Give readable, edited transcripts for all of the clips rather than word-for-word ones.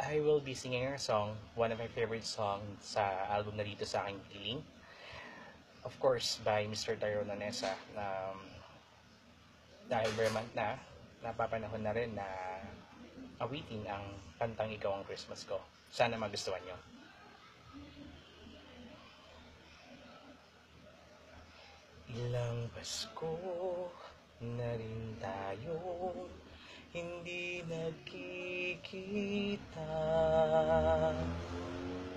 I will be singing a song, one of my favorite songs sa album na Dito Sa Aking Piling. Of course, by Mr. Tyrone Onesa. Dahil Vermont na, napapanahon na rin na awitin ang kantang Ikaw Ang Christmas Ko. Sana magustuhan nyo. Ilang Pasko na rin tayong hindi nagkikita.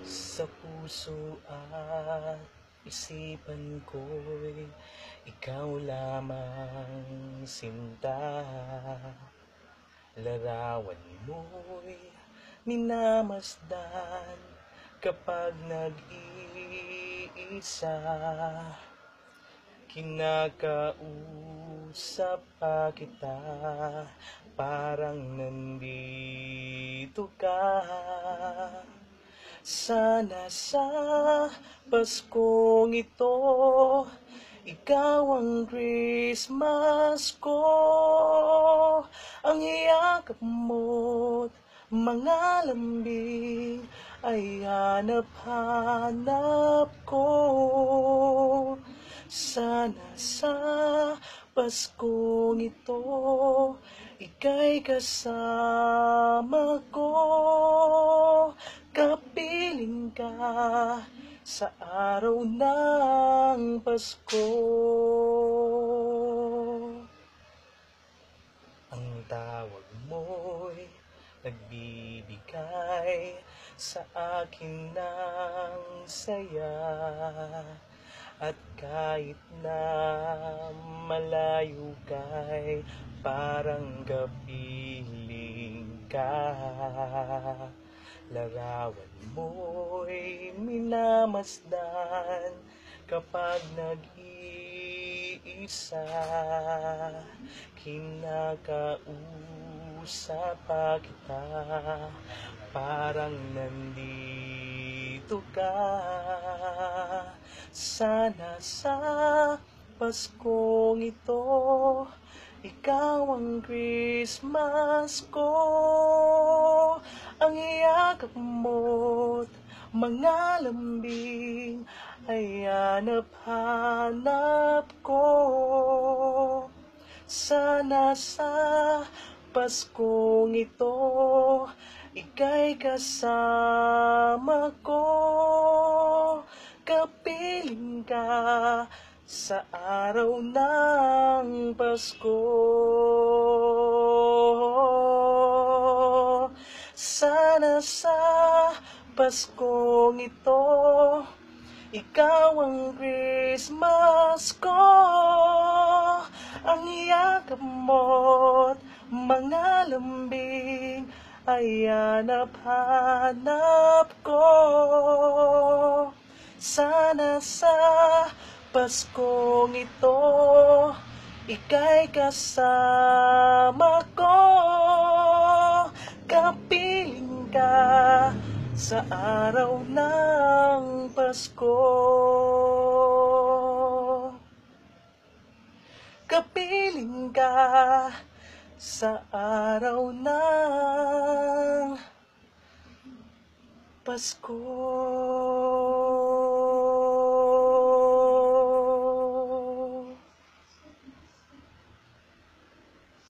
Sa puso at isipan ko'y ikaw lamang sinta. Larawan mo'y minamasdan kapag nag-iisa. Kinakausap pa kita, parang nandito ka. Sana sa Paskong ito, ikaw ang Christmas ko. Ang yakap mo't mga lambing ay hanap-hanap ko. Sana sa Paskong ito, ika'y kasama ko. Kapiling ka sa araw ng Pasko. Ang tawag mo'y nagbibigay sa akin ng saya. At kahit na malayo ka'y parang kapiling ka. Larawan mo'y minamasdan kapag nag-iisa. Kinakausap pa kita, parang nandito ka. Sana sa Paskong ito, ikaw ang Christmas ko. Ang yakap mo't mga lambing ay hanap-hanap ko. Sana sa Paskong ito, ika'y kasama ko. Kapiling ka sa araw ng Pasko. Sana sa Paskong ito, ikaw ang Christmas ko. Ang yakap mo't mga lambing ay hanap-hanap ko. Sana sa Paskong ito, ika'y kasama ko. Kapiling ka sa araw ng Pasko. Kapiling ka sa araw ng Pasko.